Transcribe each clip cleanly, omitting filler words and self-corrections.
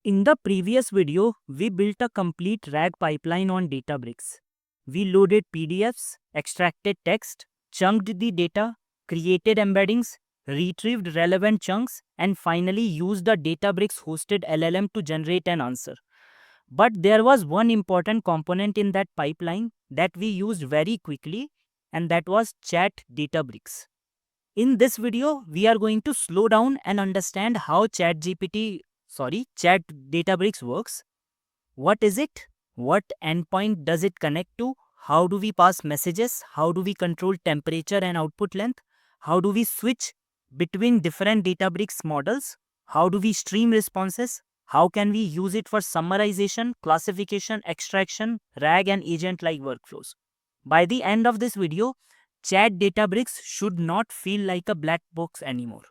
In the previous video, we built a complete RAG pipeline on Databricks. We loaded PDFs, extracted text, chunked the data, created embeddings, retrieved relevant chunks, and finally used the Databricks hosted LLM to generate an answer. But there was one important component in that pipeline that we used very quickly, and that was Chat Databricks. In this video, we are going to slow down and understand how Chat Databricks works. What is it? What endpoint does it connect to? How do we pass messages? How do we control temperature and output length? How do we switch between different Databricks models? How do we stream responses? How can we use it for summarization, classification, extraction, RAG, and agent-like workflows? By the end of this video, Chat Databricks should not feel like a black box anymore.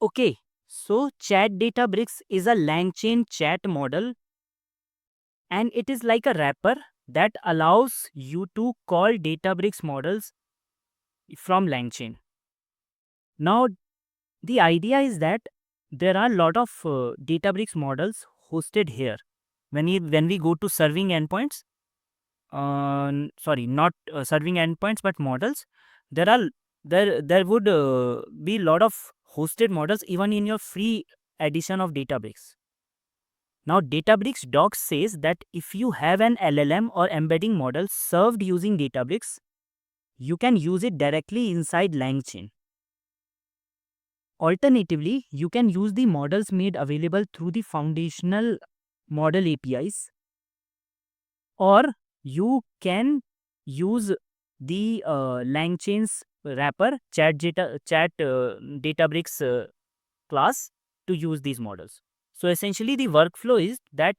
Okay, so Chat Databricks is a LangChain chat model, and it is like a wrapper that allows you to call Databricks models from LangChain. Now, the idea is that there are a lot of Databricks models hosted here. When we go to serving endpoints, sorry, not serving endpoints, but models, there are there would be a lot of hosted models even in your free edition of Databricks. Now, Databricks docs says that if you have an LLM or embedding model served using Databricks, you can use it directly inside LangChain. Alternatively, you can use the models made available through the foundational model APIs, or you can use the LangChain's wrapper chat Databricks class to use these models. So essentially, the workflow is that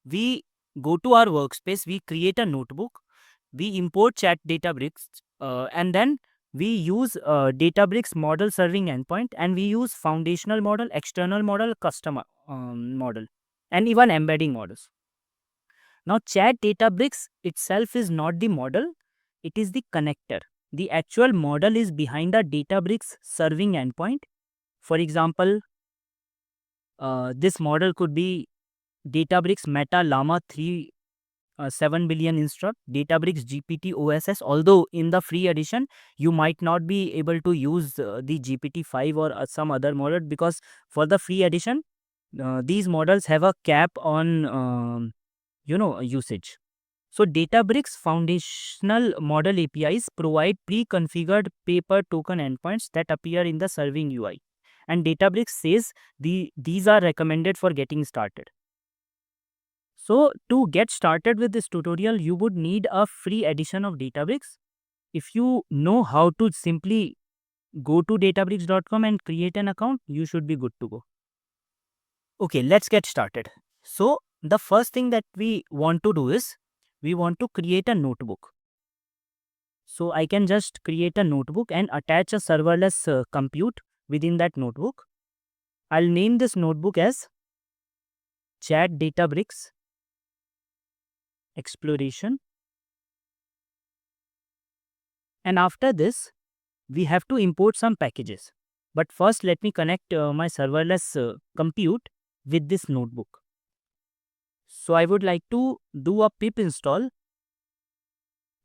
we go to our workspace, we create a notebook, we import Chat Databricks, and then we use Databricks model serving endpoint, and we use foundational model, external model, custom model, and even embedding models. Now, Chat Databricks itself is not the model, it is the connector. The actual model is behind a Databricks serving endpoint. For example, this model could be Databricks Meta Llama 3 7 billion instruct, Databricks GPT OSS. Although in the free edition, you might not be able to use the GPT-5 or some other model, because for the free edition, these models have a cap on usage. So Databricks foundational model APIs provide pre-configured paper token endpoints that appear in the serving UI. And Databricks says these are recommended for getting started. So to get started with this tutorial, you would need a free edition of Databricks. If you know how to simply go to databricks.com and create an account, you should be good to go. Okay, let's get started. So the first thing that we want to do is we want to create a notebook. So I can just create a notebook and attach a serverless compute within that notebook. I'll name this notebook as Chat Databricks Exploration. And after this, we have to import some packages. But first, let me connect my serverless compute with this notebook. So I would like to do a pip install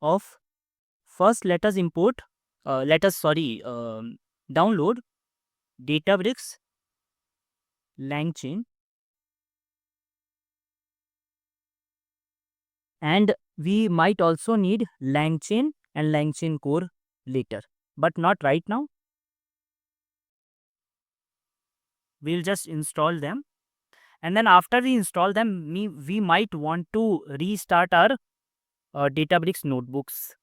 of, first let us download Databricks LangChain, and we might also need LangChain and LangChain core later, but not right now. We'll just install them, and then after we install them, we might want to restart our Databricks notebooks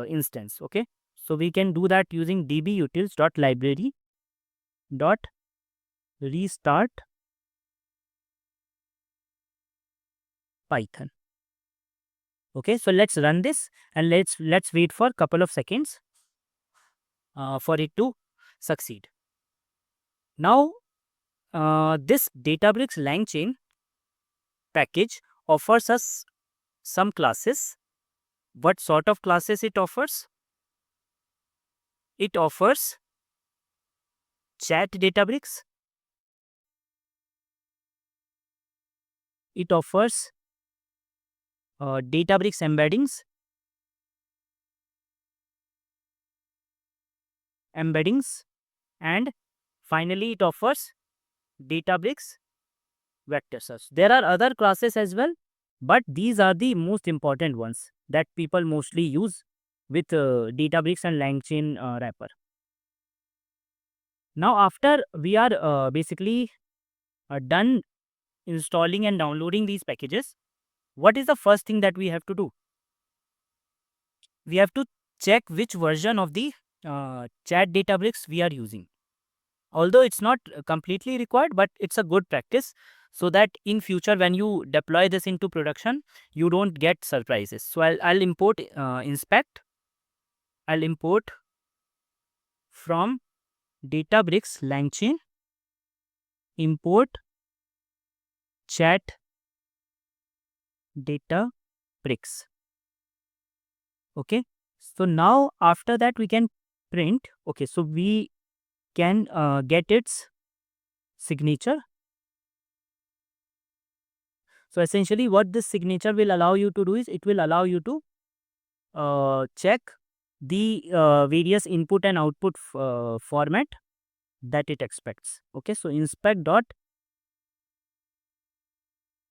instance. Okay, so we can do that using dbutils.library.restart Python. Okay, so let's run this and let's wait for a couple of seconds for it to succeed. Now, this Databricks LangChain package offers us some classes. What sort of classes it offers? It offers Chat Databricks, it offers Databricks embeddings, and finally it offers Databricks vector search. There are other classes as well, but these are the most important ones that people mostly use with Databricks and LangChain wrapper. Now, after we are basically done installing and downloading these packages, what is the first thing that we have to do? We have to check which version of the chat Databricks we are using. Although it's not completely required, but it's a good practice so that in future when you deploy this into production, you don't get surprises. So I'll import inspect. I'll import from Databricks LangChain, import chat Databricks. Okay. So now after that we can print. Okay. So we can get its signature. So essentially what this signature will allow you to do is it will allow you to check the various input and output format that it expects. Okay, so inspect dot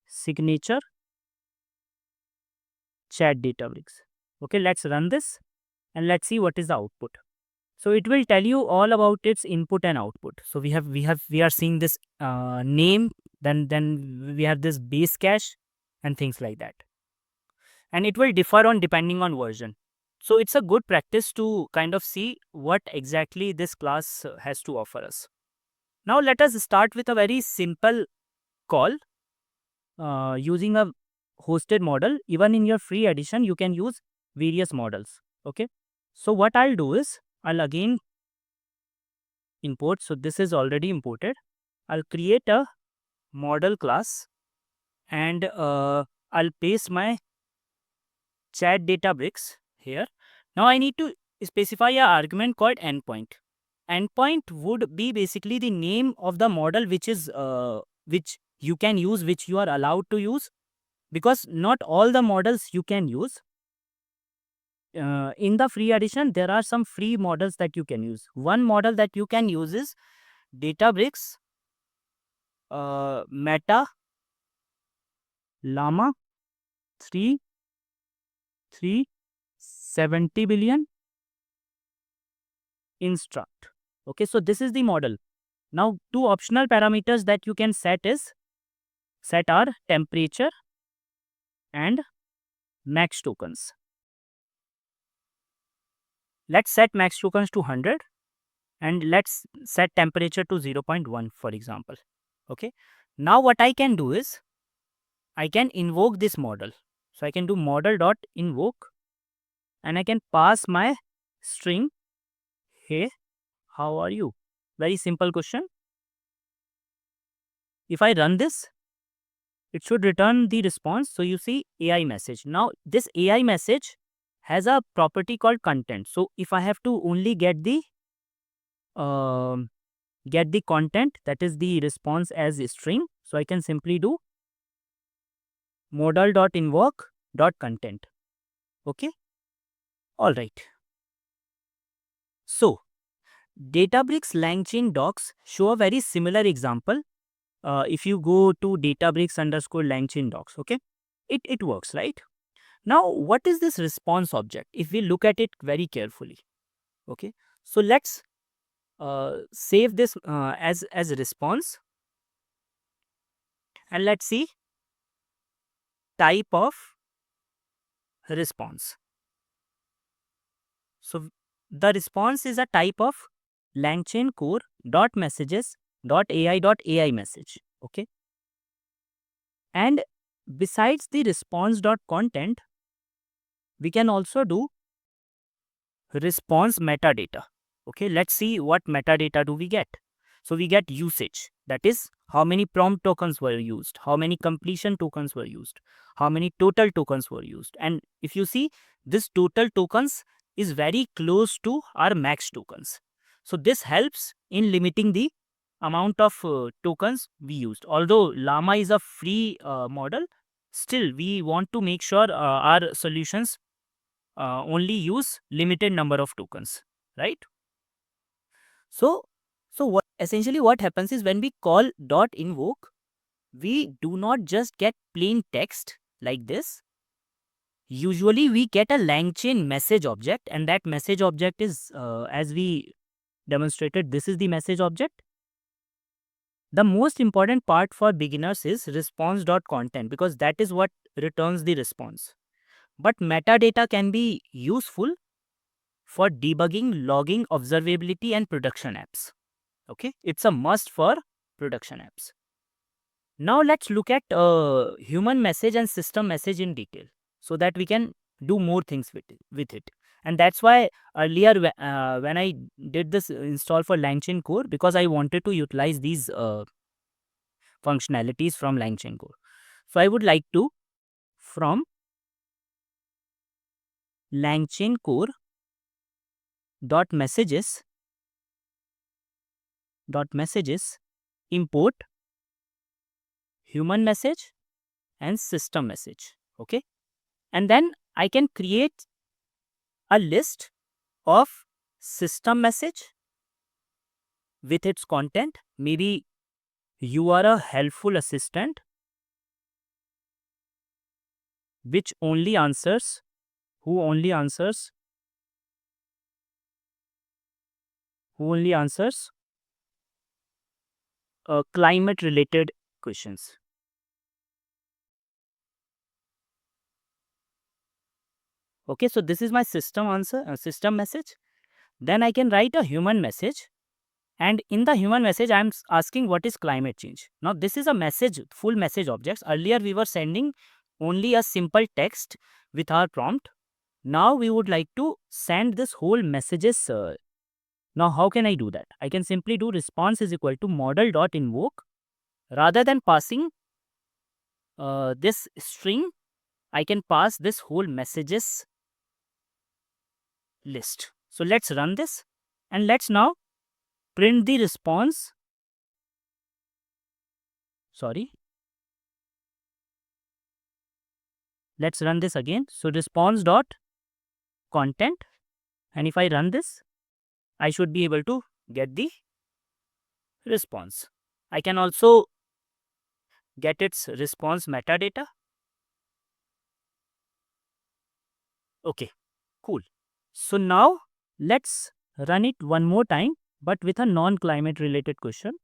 signature chat Databricks. Okay, let's run this and let's see what is the output. So it will tell you all about its input and output. So we are seeing this name, then we have this base cache and things like that. And it will differ on depending on version. So it's a good practice to kind of see what exactly this class has to offer us. Now let us start with a very simple call using a hosted model. Even in your free edition, you can use various models. Okay. So what I'll do is I'll again import. So this is already imported. I'll create a model class and I'll paste my chat Databricks here. Now I need to specify an argument called endpoint. Endpoint would be basically the name of the model which you can use, which you are allowed to use, because not all the models you can use. In the free edition, there are some free models that you can use. One model that you can use is Databricks Meta Llama 370 billion instruct. Okay, so this is the model. Now, two optional parameters that you can set are temperature and max tokens. Let's set max tokens to 100 and let's set temperature to 0.1, for example. Okay. Now what I can do is I can invoke this model. So I can do model.invoke and I can pass my string, hey, how are you? Very simple question. If I run this, it should return the response. So you see AI message. Now this AI message has a property called content. So if I have to only get the content, that is the response as a string, so I can simply do model.invoke.content. Okay. All right. So Databricks LangChain docs show a very similar example. If you go to Databricks_LangChain docs, okay, it works, right? Now, what is this response object? If we look at it very carefully, okay, so let's save this as a response, and let's see type of response. So the response is a type of LangChain core dot messages dot AI message. Okay, and besides the response dot content, we can also do response metadata. Okay, let's see what metadata do we get. So we get usage, that is how many prompt tokens were used, how many completion tokens were used, how many total tokens were used. And if you see, this total tokens is very close to our max tokens. So this helps in limiting the amount of tokens we used. Although Llama is a free model, still we want to make sure our solutions only use limited number of tokens, right? So, what essentially what happens is when we call dot invoke, we do not just get plain text like this. Usually we get a LangChain message object, and that message object is, as we demonstrated, this is the message object. The most important part for beginners is response.content, because that is what returns the response. But metadata can be useful for debugging, logging, observability, and production apps. Okay, it's a must for production apps. Now let's look at human message and system message in detail so that we can do more things with it. And that's why earlier when I did this install for LangChain core, because I wanted to utilize these functionalities from LangChain core. So I would like to, from LangChain core .messages import human message and system message. Okay, and then I can create a list of system message with its content. Maybe you are a helpful assistant which only answers who only answers climate related questions. Okay, so this is my system message. Then I can write a human message, and in the human message I am asking what is climate change. Now this is a message, full message objects. Earlier we were sending only a simple text with our prompt. Now we would like to send this whole messages. Now how can I do that? I can simply do response is equal to model.invoke. Rather than passing this string, I can pass this whole messages list. So let's run this, and let's now print the response. Sorry. Let's run this again. So response dot content, and if I run this, I should be able to get the response. I can also get its response metadata. Okay, cool. So now let's run it one more time, but with a non-climate related question.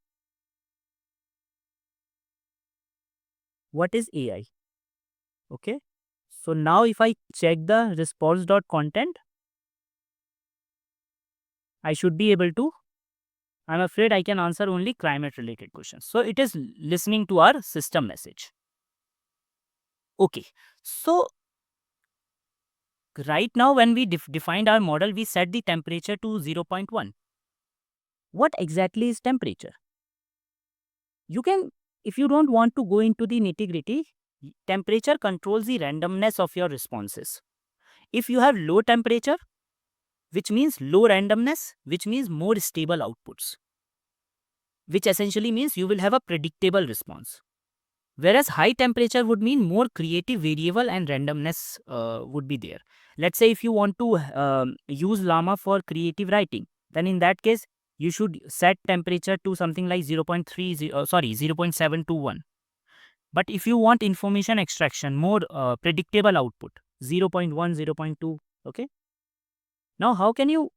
What is AI? Okay. So now if I check the response.content, I should be able to, I'm afraid I can answer only climate related questions. So it is listening to our system message. Okay. So right now when we defined our model, we set the temperature to 0.1. What exactly is temperature? You can, if you don't want to go into the nitty gritty, temperature controls the randomness of your responses. If you have low temperature, which means low randomness, which means more stable outputs, which essentially means you will have a predictable response. Whereas high temperature would mean more creative variable and randomness would be there. Let's say if you want to use Llama for creative writing, then in that case, you should set temperature to something like 0.721. But if you want information extraction, more predictable output, 0.1, 0.2, okay? Now, how can you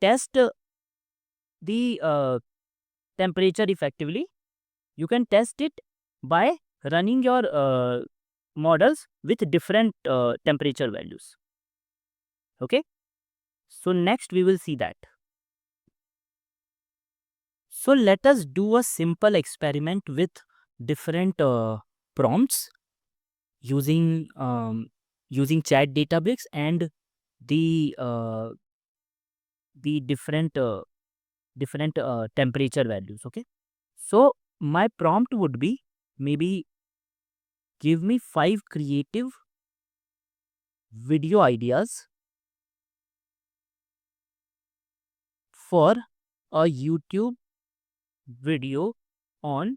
test the temperature effectively? You can test it by running your models with different temperature values. Okay, so next we will see that. So let us do a simple experiment with different prompts using chat Databricks and the different temperature values. Okay, so my prompt would be, maybe give me 5 creative video ideas for a YouTube video on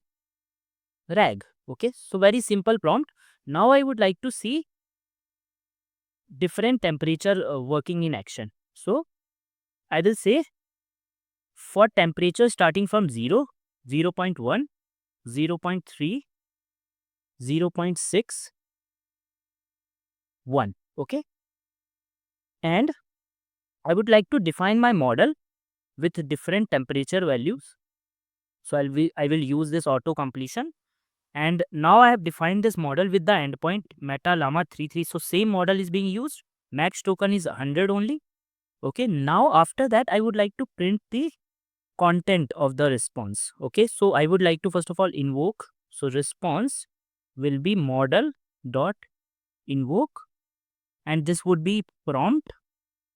RAG. Okay, so very simple prompt. Now I would like to see different temperature working in action. So I will say for temperature starting from 0, 0 0.1, 0 0.3, 0 0.6, 1. Okay, and I would like to define my model with different temperature values. So I will use this auto completion. And now I have defined this model with the endpoint meta llama 33. So same model is being used. Max token is 100 only. Okay, now after that I would like to print the content of the response. Okay, so I would like to first of all invoke. So response will be model dot invoke, and this would be prompt.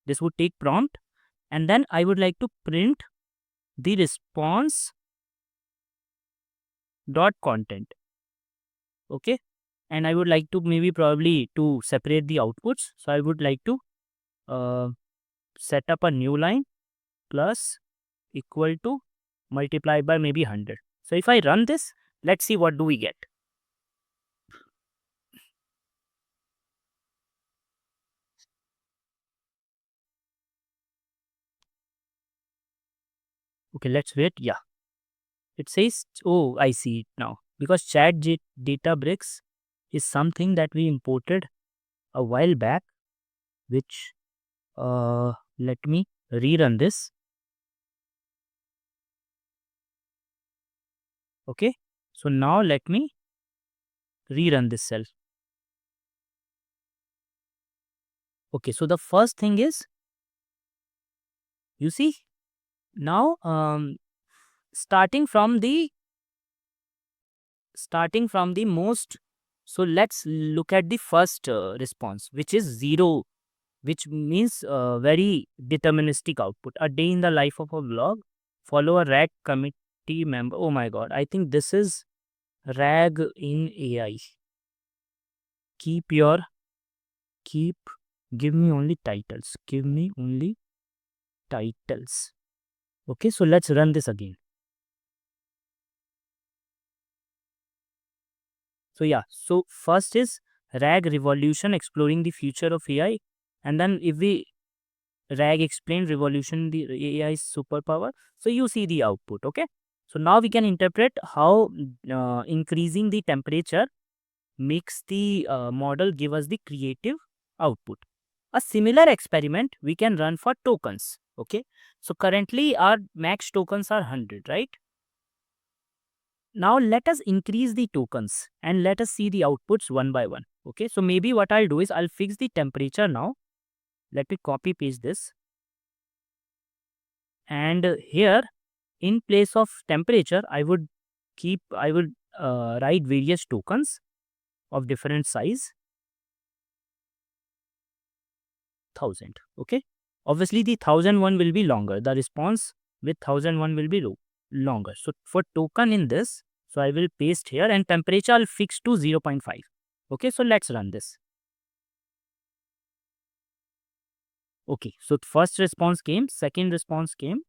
This would take prompt, and then I would like to print the response dot content. Okay, and I would like to maybe probably to separate the outputs. So I would like to uh, set up a new line plus equal to multiplied by maybe 100. So if I run this, let's see what do we get. Okay, let's wait. Yeah, it says, oh, I see it now. Because Databricks is something that we imported a while back, which let me rerun this. Okay, so now let me rerun this cell. Okay, so the first thing is, you see, now starting from the most, so let's look at the first response, which is 0, which means very deterministic output. A day in the life of a blog, follow a RAG committee member. Oh my god, I think this is RAG in AI. Keep give me only titles. Give me only titles. Okay, so let's run this again. So yeah, so first is RAG revolution exploring the future of AI, and then if we RAG explain revolution the AI's superpower, so you see the output. Okay, so now we can interpret how increasing the temperature makes the model give us the creative output. A similar experiment we can run for tokens. Okay, so currently our max tokens are 100, right? Now let us increase the tokens and let us see the outputs one by one. Okay, so maybe what I'll do is I'll fix the temperature now. Let me copy paste this. And here in place of temperature, I would write various tokens of different size. 1000. Okay, obviously the 1001 will be longer. The response with 1001 will be longer. So for token in this, so I will paste here, and temperature I'll fix to 0.5. Okay, so let's run this. Okay, so first response came, second response came,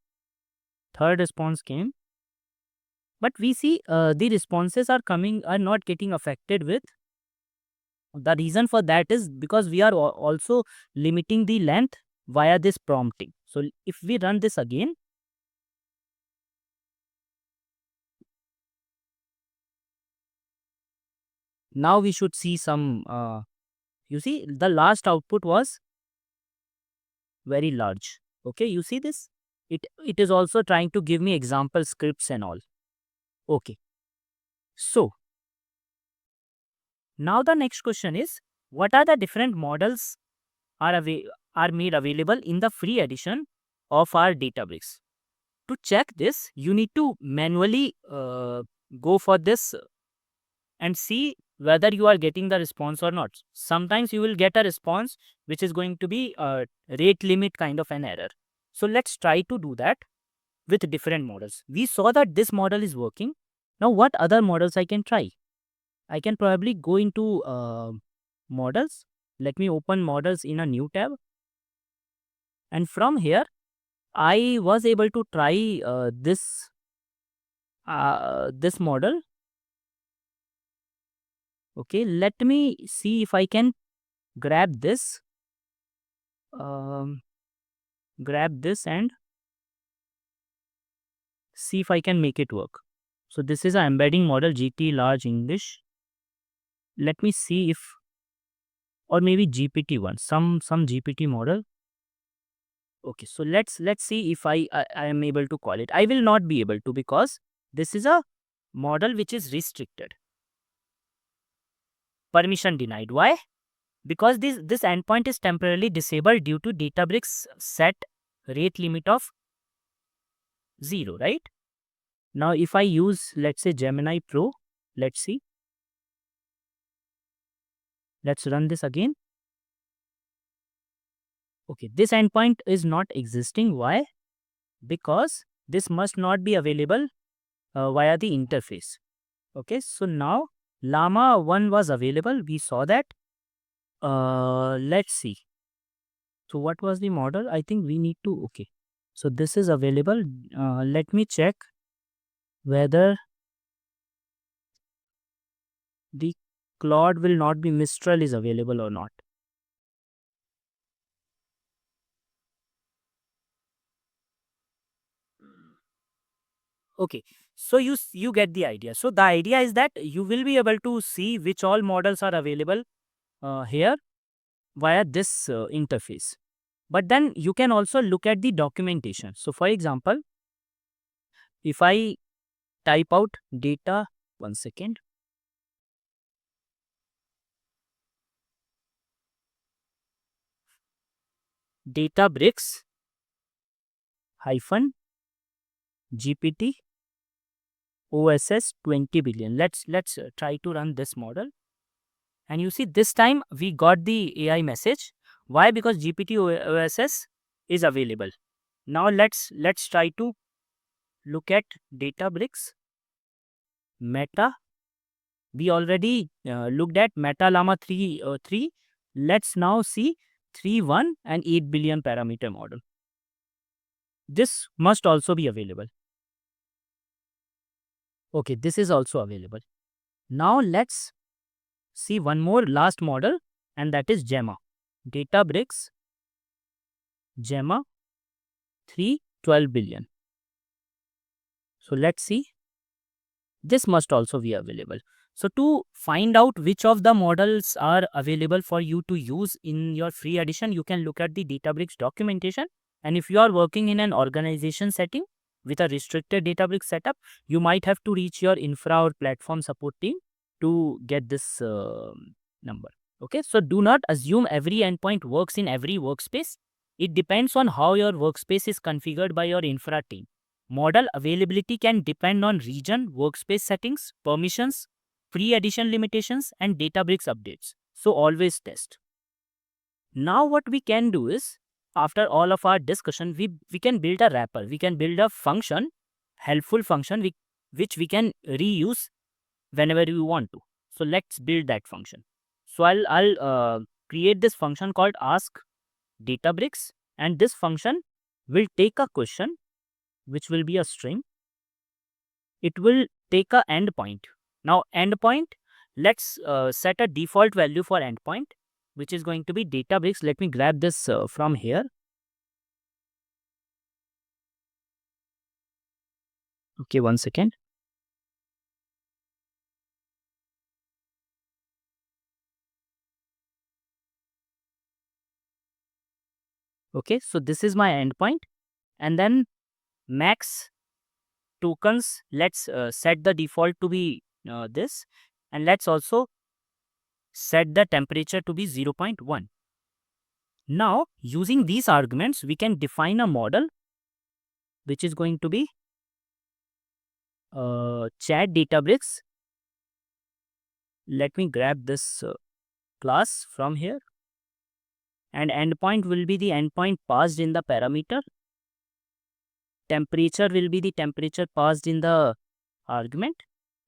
third response came, but we see the responses are not getting affected with. The reason for that is because we are also limiting the length via this prompting. So if we run this again, now we should see some, you see the last output was very large. Okay, you see this? It is also trying to give me example scripts and all. Okay, so now the next question is, what are the different models are made available in the free edition of our Databricks? To check this, you need to manually go for this and see whether you are getting the response or not. Sometimes you will get a response which is going to be a rate limit kind of an error. So let's try to do that with different models. We saw that this model is working. Now what other models I can try? I can probably go into models. Let me open models in a new tab. And from here, I was able to try this this model. Okay, let me see if I can grab this. Um, Grab this and see if I can make it work. So this is an embedding model GT large English. Let me see if, or maybe GPT-1, some GPT model. Okay, so let's see if I am able to call it. I will not be able to because this is a model which is restricted. Permission denied. Why? Because this endpoint is temporarily disabled due to Databricks set rate limit of 0, right? Now if I use, let's say, Gemini Pro, let's see. Let's run this again. Okay, this endpoint is not existing. Why? Because this must not be available via the interface. Okay, so now Llama 1 was available. We saw that. Let's see. So what was the model? I think we need to, okay. So this is available. Let me check whether the Claude will not be Mistral is available or not. Okay, so you get the idea. So the idea is that you will be able to see which all models are available here via this interface. But then you can also look at the documentation. So for example, if I type out data, one second. Databricks hyphen GPT OSS 20 billion. Let's try to run this model. And you see this time we got the AI message. Why? Because GPT OSS is available. Now let's try to look at Databricks Meta. We already looked at Meta Llama 3. Let's now see 3.1 and 8 billion parameter model. This must also be available. Okay, this is also available. Now let's see one more last model, and that is Gemma. Databricks Gemma 3 12 billion. So let's see. This must also be available. So to find out which of the models are available for you to use in your free edition, you can look at the Databricks documentation. And if you are working in an organization setting with a restricted Databricks setup, you might have to reach your infra or platform support team to get this number. Okay, so do not assume every endpoint works in every workspace. It depends on how your workspace is configured by your infra team. Model availability can depend on region, workspace settings, permissions, free edition limitations, and Databricks updates. So always test. Now what we can do is, after all of our discussion, we can build a wrapper. We can build a function, helpful function, which we can reuse whenever we want to. So let's build that function. So I'll create this function called ask Databricks, and this function will take a question, which will be a string. It will take a endpoint. Now endpoint, let's set a default value for endpoint, which is going to be Databricks. Let me grab this from here. Okay, one second. Okay, so this is my endpoint, and then max tokens, let's set the default to be this, and let's also set the temperature to be 0.1. Now using these arguments, we can define a model which is going to be chat Databricks. Let me grab this class from here, and endpoint will be the endpoint passed in the parameter. Temperature will be the temperature passed in the argument.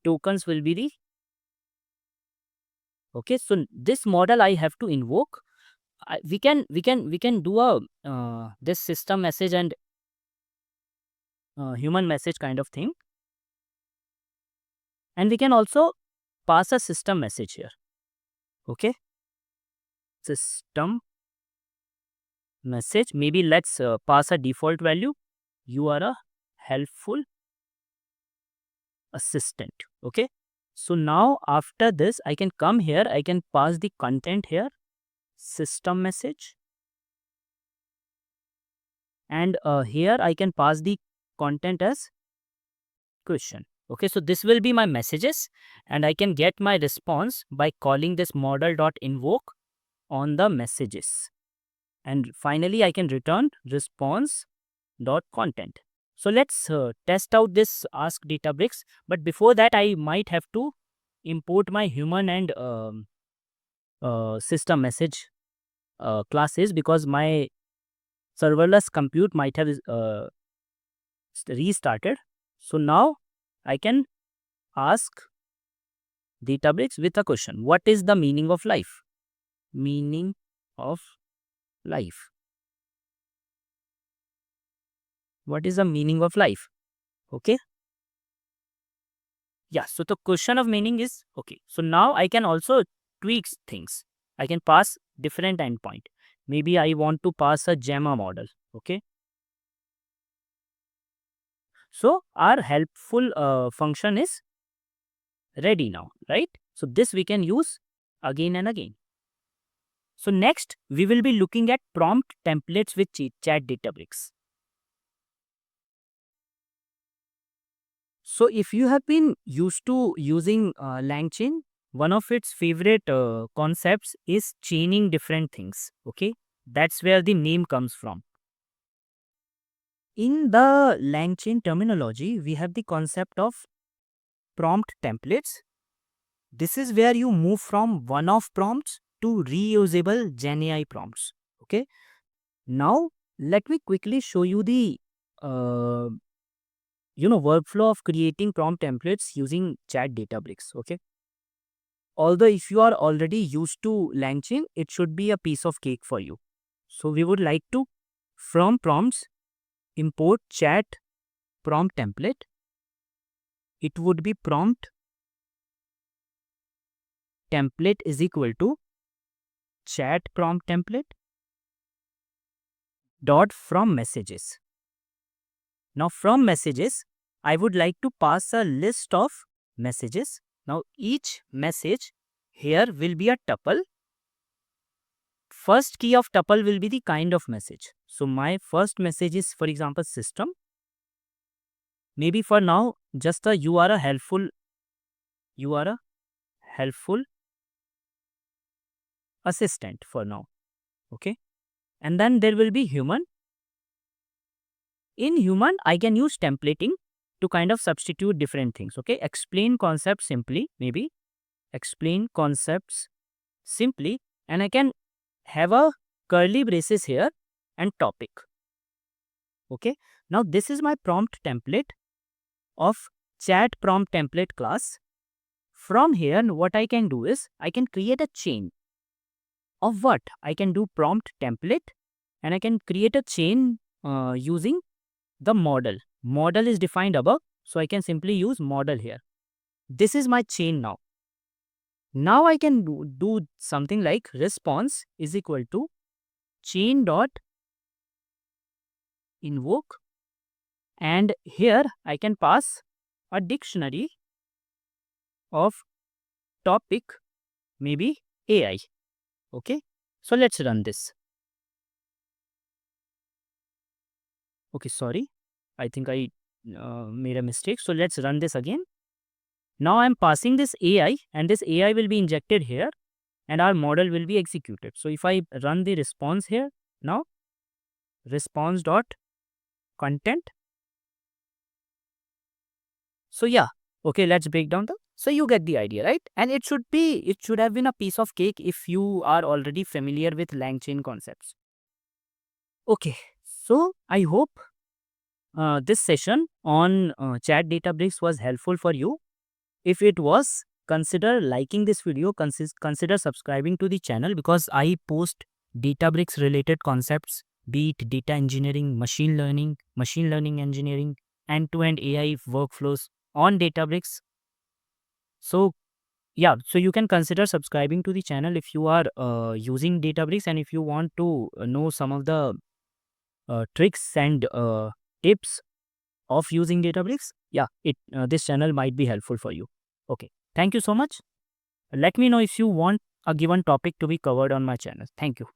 Tokens will be the, okay, so this model I have to invoke. We can do a this system message and human message kind of thing. And we can also pass a system message here. Okay, system message. Maybe let's pass a default value. You are a helpful assistant. Okay, so now after this, I can come here. I can pass the content here, system message, and here I can pass the content as question. Okay, so this will be my messages, and I can get my response by calling this model.invoke on the messages. And finally, I can return response.content. So let's test out this Ask Databricks. But before that, I might have to import my human and system message classes, because my serverless compute might have restarted. So now I can ask Databricks with a question. What is the meaning of life? Meaning of life. What is the meaning of life? Okay. Yeah, so the question of meaning is okay. So now I can also tweak things. I can pass different endpoint. Maybe I want to pass a Gemma model. Okay. So our helpful function is ready now, right? So this we can use again and again. So next we will be looking at prompt templates with Chat Databricks. So if you have been used to using LangChain, one of its favorite concepts is chaining different things. Okay, that's where the name comes from. In the LangChain terminology, we have the concept of prompt templates. This is where you move from one-off prompts to reusable GenAI prompts. Okay, now let me quickly show you the uh, workflow of creating prompt templates using Chat Databricks. Okay, although if you are already used to LangChain, it should be a piece of cake for you. So we would like to, from prompts, import chat prompt template. It would be prompt template is equal to chat prompt template dot from messages. Now from messages, I would like to pass a list of messages. Now each message here will be a tuple. First key of tuple will be the kind of message. So my first message is, for example, system. Maybe for now, just a you are a helpful assistant for now. Okay. And then there will be human. In human, I can use templating to kind of substitute different things. Okay. Explain concepts simply, maybe. Explain concepts simply. And I can have a curly braces here and topic. Okay. Now this is my prompt template of chat prompt template class. From here, what I can do is I can create a chain of what? I can do prompt template, and I can create a chain using the model. Model is defined above, so I can simply use model here. This is my chain now. Now I can do something like response is equal to chain dot invoke, and here I can pass a dictionary of topic, maybe AI. Okay, so let's run this. Okay, sorry, I think I made a mistake. So let's run this again. Now I'm passing this AI, and this AI will be injected here, and our model will be executed. So if I run the response here now, response dot content. So yeah, okay, let's break down the. So you get the idea, right? And it should have been a piece of cake if you are already familiar with LangChain concepts. Okay, so I hope this session on Chat Databricks was helpful for you. If it was, consider liking this video, consider subscribing to the channel, because I post Databricks related concepts, be it data engineering, machine learning engineering, end-to-end AI workflows on Databricks. So yeah, so you can consider subscribing to the channel if you are using Databricks, and if you want to know some of the tricks and tips of using Databricks, yeah, this channel might be helpful for you. Okay, thank you so much. Let me know if you want a given topic to be covered on my channel. Thank you.